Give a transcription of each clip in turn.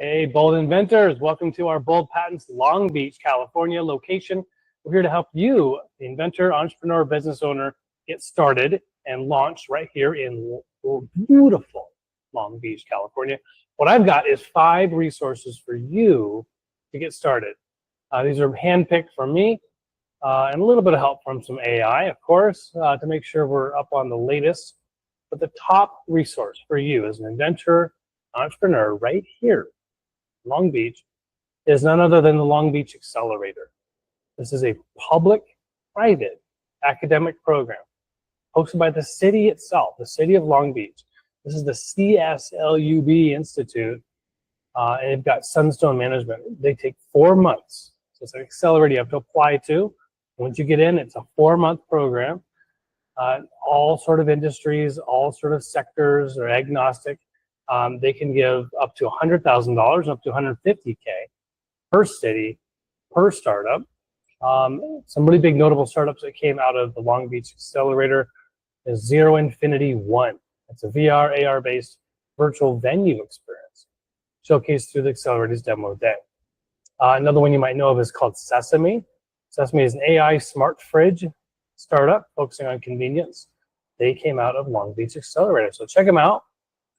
Hey, Bold Inventors, welcome to our Bold Patents Long Beach, California location. We're here to help you, the inventor, entrepreneur, business owner, get started and launch right here in beautiful Long Beach, California. What I've got is 5 resources for you to get started. These are handpicked from me and a little bit of help from some AI, of course, to make sure we're up on the latest. But the top resource for you as an inventor, entrepreneur right here, Long Beach, is none other than the Long Beach Accelerator. This is a public-private academic program hosted by the city itself, the city of Long Beach. This is the CSLUB Institute, and they've got Sunstone Management. They take 4 months. So it's an accelerator you have to apply to. Once you get in, it's a 4-month program. All sort of industries, all sort of sectors are agnostic. They can give up to $100,000, up to $150K per city, per startup. Some really big notable startups that came out of the Long Beach Accelerator is Zero Infinity One. It's a VR, AR-based virtual venue experience showcased through the Accelerator's demo day. Another one you might know of is called Sesame. Sesame is an AI smart fridge startup focusing on convenience. They came out of Long Beach Accelerator. So check them out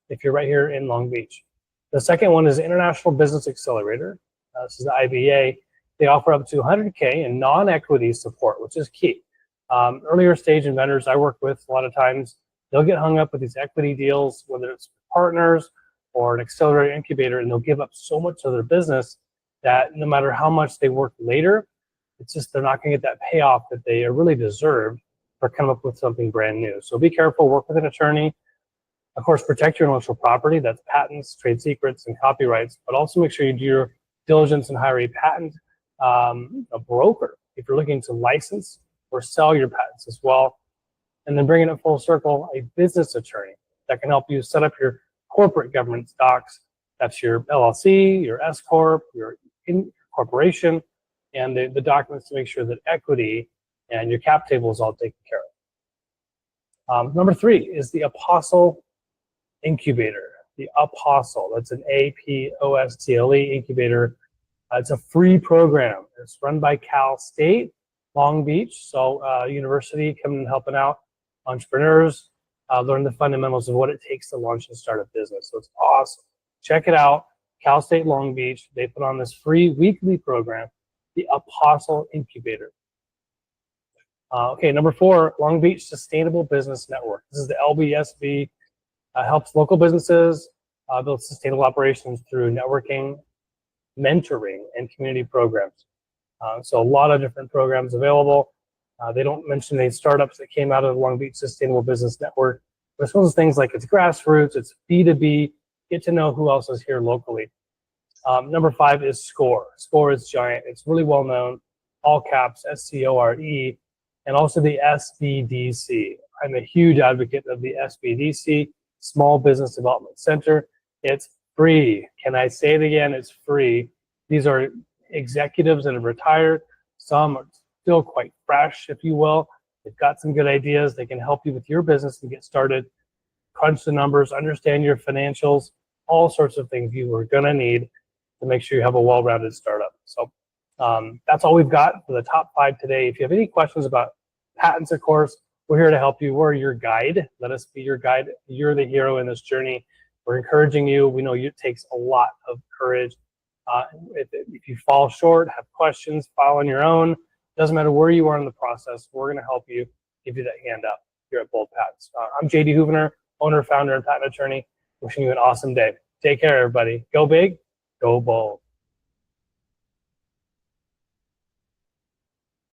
if you're right here in Long Beach. The second one is International Business Accelerator. This is the IBA. They offer up to $100K in non-equity support, which is key. Earlier stage inventors I work with a lot of times, they'll get hung up with these equity deals, whether it's partners or an accelerator incubator, and they'll give up so much of their business that no matter how much they work later, it's just they're not going to get that payoff that they really deserve for coming up with something brand new. So be careful, work with an attorney. Of course, protect your intellectual property. That's patents, trade secrets, and copyrights. But also make sure you do your diligence and hire a patent a broker if you're looking to license or sell your patents as well. And then bringing it full circle, a business attorney that can help you set up your corporate governance docs. That's your LLC, your S Corp, your corporation, and the documents to make sure that equity and your cap table is all taken care of. Number 3 is the Apostle Incubator. The Apostle, that's an APOSTLE incubator. It's a free program. It's run by Cal State, Long Beach, so university coming and helping out entrepreneurs, learn the fundamentals of what it takes to launch and start a business. So it's awesome. Check it out, Cal State Long Beach. They put on this free weekly program, the Apostle Incubator. Okay, number 4, Long Beach Sustainable Business Network. This is the LBSB. Helps local businesses build sustainable operations through networking, mentoring, and community programs. So a lot of different programs available. They don't mention any startups that came out of the Long Beach Sustainable Business Network. But it's one of those things like it's grassroots, it's B2B, get to know who else is here locally. Number 5 is SCORE. SCORE is giant. It's really well known, all caps, SCORE, and also the SBDC. I'm a huge advocate of the SBDC, Small Business Development Center. It's free. Can I say it again? It's free. These are executives that have retired. Some are still quite fresh, if you will. They've got some good ideas. They can help you with your business and get started. Crunch the numbers, understand your financials, all sorts of things you are going to need to make sure you have a well-rounded startup. So that's all we've got for the top 5 today. If you have any questions about patents, of course, we're here to help you. We're your guide. Let us be your guide. You're the hero in this journey. We're encouraging you. We know it takes a lot of courage. If you fall short, have questions, file on your own. Doesn't matter where you are in the process. We're going to help you, give you that hand up here at Bold Patents. I'm JD Houvener, owner, founder, and patent attorney. Wishing you an awesome day. Take care, everybody. Go big, go bold.